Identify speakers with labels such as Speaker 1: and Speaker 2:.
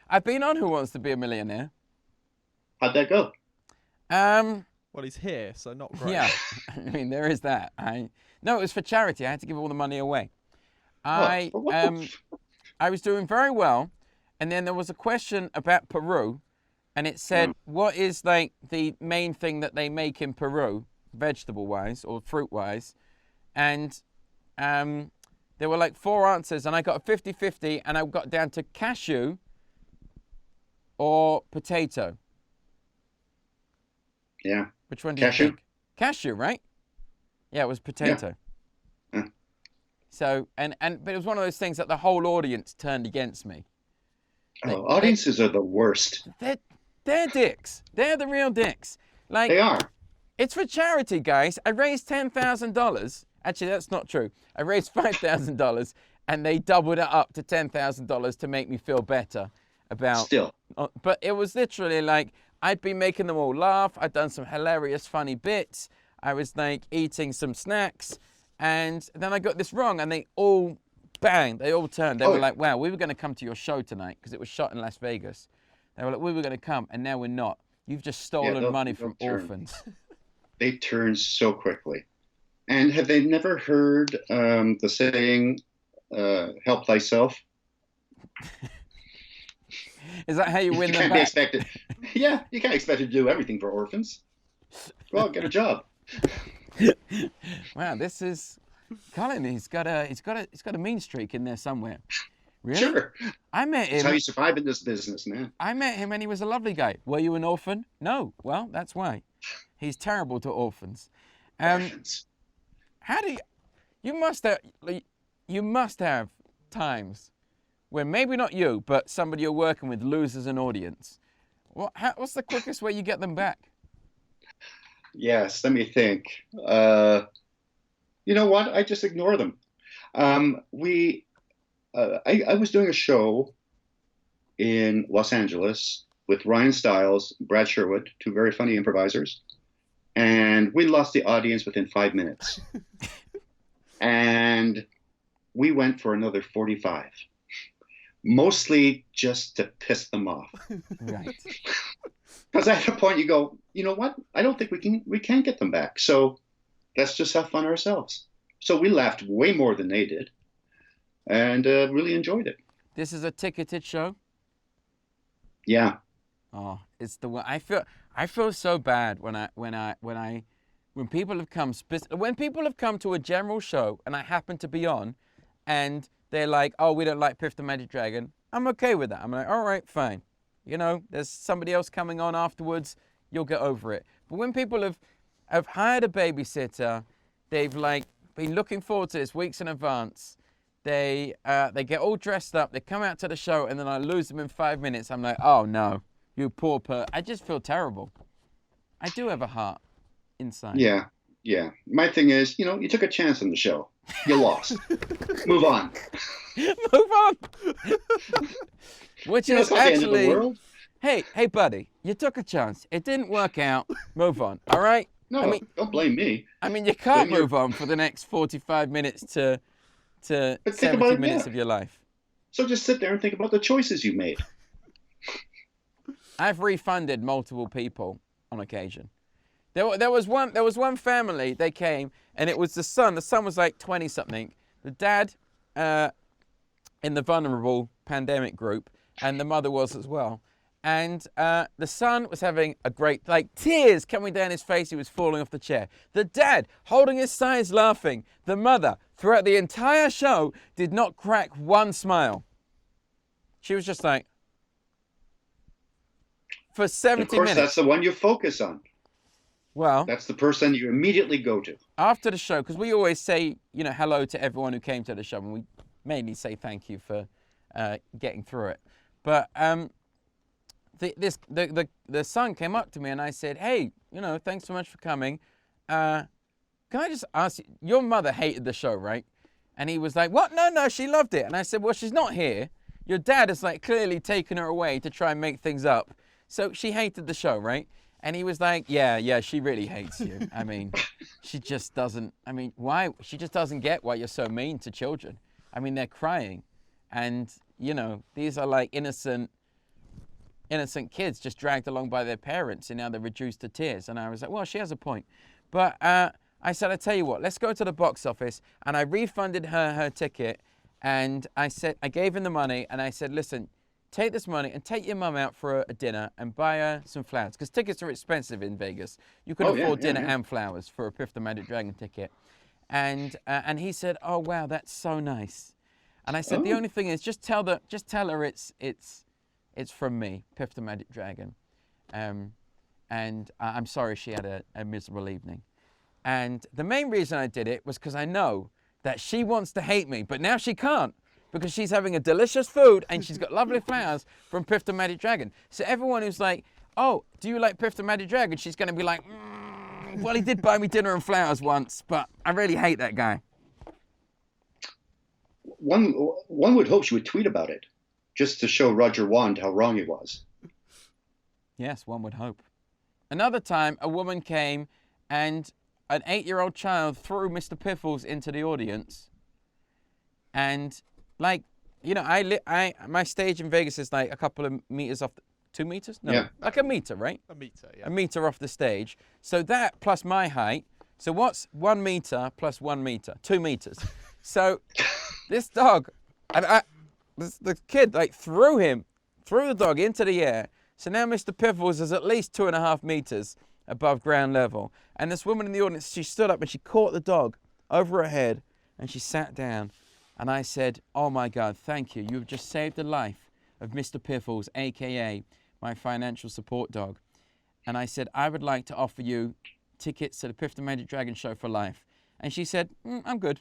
Speaker 1: I've been on Who Wants to Be a Millionaire.
Speaker 2: How'd that go?
Speaker 3: Well, he's here, so not great.
Speaker 1: Yeah, I mean there is that. No, it was for charity. I had to give all the money away.
Speaker 2: Oh,
Speaker 1: I
Speaker 2: what
Speaker 1: I was doing very well, and then there was a question about Peru, and it said, "What is like the main thing that they make in Peru, vegetable-wise or fruit-wise?" And there were like 4 answers, and I got a 50-50, and I got down to cashew or potato.
Speaker 2: Yeah.
Speaker 1: Which one do you
Speaker 2: Cashew?
Speaker 1: think? Cashew, right? Yeah, it was potato.
Speaker 2: Yeah.
Speaker 1: So, but it was one of those things that the whole audience turned against me.
Speaker 2: Audiences are the worst.
Speaker 1: They're dicks. They're the real dicks. Like,
Speaker 2: They are.
Speaker 1: it's for charity, guys. I raised $10,000. Actually, that's not true. I raised $5,000, and they doubled it up to $10,000 to make me feel better about.
Speaker 2: Still.
Speaker 1: But it was literally like I'd been making them all laugh. I'd done some hilarious, funny bits. I was like eating some snacks, and then I got this wrong, and they all bang. They all turned. They were like, "Wow, we were going to come to your show tonight because it was shot in Las Vegas." They were like, "We were going to come, and now we're not. You've just stolen money from orphans."
Speaker 2: They turn so quickly. And have they never heard the saying, "Help thyself"?
Speaker 1: Is that how you win them
Speaker 2: can't
Speaker 1: back?
Speaker 2: be expected. Yeah, you can't expect to do everything for orphans. Well, get a job.
Speaker 1: Wow, this is Colin. He's got a mean streak in there somewhere. Really?
Speaker 2: Sure.
Speaker 1: I met him.
Speaker 2: That's how you survive in this business, man.
Speaker 1: I met him and he was a lovely guy. Were you an orphan? No. Well, that's why. He's terrible to orphans.
Speaker 2: Orphans.
Speaker 1: How do you must have times when maybe not you, but somebody you're working with loses an audience. What's the quickest way you get them back?
Speaker 2: Yes, let me think. You know what? I just ignore them. I was doing a show in Los Angeles with Ryan Stiles, Brad Sherwood, 2 very funny improvisers, and we lost the audience within 5 minutes. And we went for another 45, mostly just to piss them off.
Speaker 1: Right.
Speaker 2: Because at a point you go, you know what? I don't think we can get them back. So let's just have fun ourselves. So we laughed way more than they did, and really enjoyed it.
Speaker 1: This is a ticketed show.
Speaker 2: Yeah.
Speaker 1: Oh, it's the one. I feel so bad when people have come to a general show and I happen to be on, and they're like, "Oh, we don't like Piff the Magic Dragon." I'm okay with that. I'm like, all right, fine. You know, there's somebody else coming on afterwards. You'll get over it. But when people have hired a babysitter, they've like been looking forward to this weeks in advance. They get all dressed up. They come out to the show, and then I lose them in 5 minutes. I'm like, oh no, you poor I just feel terrible. I do have a heart inside.
Speaker 2: Yeah. Yeah. My thing is, you took a chance on the show. You lost. Move on.
Speaker 1: Move on. Which is
Speaker 2: it's not the end of the
Speaker 1: actually,
Speaker 2: world.
Speaker 1: hey, buddy, you took a chance. It didn't work out. Move on. All right.
Speaker 2: No, don't blame me.
Speaker 1: I mean, you can't move on for the next 45 minutes to 70 minutes of your life.
Speaker 2: So just sit there and think about the choices you made.
Speaker 1: I've refunded multiple people on occasion. There was one family. They came, and it was the son. The son was like 20 something. The dad, in the vulnerable pandemic group, and the mother was as well. And the son was having a great, like, tears coming down his face. He was falling off the chair. The dad holding his sides, laughing. The mother, throughout the entire show, did not crack one smile. She was just like, for 70 minutes.
Speaker 2: Of course, that's the one you focus on.
Speaker 1: Well,
Speaker 2: that's the person you immediately go to. After
Speaker 1: the show, because we always say, hello to everyone who came to the show, and we mainly say thank you for getting through it. But the son came up to me and I said, "Hey, thanks so much for coming. Can I just ask you, your mother hated the show, right?" And he was like, "What? No, she loved it." And I said, "Well, she's not here. Your dad has like clearly taken her away to try and make things up. So she hated the show, right?" And he was like, yeah, she really hates you. I mean, she just doesn't, why? She just doesn't get why you're so mean to children. I mean, they're crying. And, these are like innocent innocent kids just dragged along by their parents, and now they're reduced to tears. And I was like, well, she has a point. But I said, I tell you what, let's go to the box office. And I refunded her ticket. And I gave him the money. And I said, listen, take this money and take your mum out for a dinner and buy her some flowers. Because tickets are expensive in Vegas. You can afford dinner and flowers for a Piff the Magic Dragon ticket. And he said, oh, wow, that's so nice. And I said, the only thing is, just tell her it's from me, Piff the Magic Dragon. And I'm sorry she had a miserable evening. And the main reason I did it was because I know that she wants to hate me, but now she can't because she's having a delicious food and she's got lovely flowers from Piff the Magic Dragon. So everyone who's like, oh, do you like Piff the Magic Dragon? She's going to be like, well, he did buy me dinner and flowers once, but I really hate that guy.
Speaker 2: One would hope she would tweet about it just to show Roger Wand how wrong he was.
Speaker 1: Yes, one would hope. Another time, a woman came and an 8-year-old child threw Mr. Piffles into the audience. And, like, you know, my stage in Vegas is like a couple of meters off, 2 meters? No, like a meter, right?
Speaker 3: A meter, yeah.
Speaker 1: A meter off the stage. So that plus my height. So what's 1 meter plus 1 meter? 2 meters. So this dog, the kid, like, threw the dog into the air. So now Mr. Piffles is at least 2.5 meters above ground level. And this woman in the audience, she stood up and she caught the dog over her head and she sat down. And I said, oh my God, thank you. You've just saved the life of Mr. Piffles, AKA my financial support dog. And I said, I would like to offer you tickets to the Piff the Magic Dragon show for life. And she said, I'm good.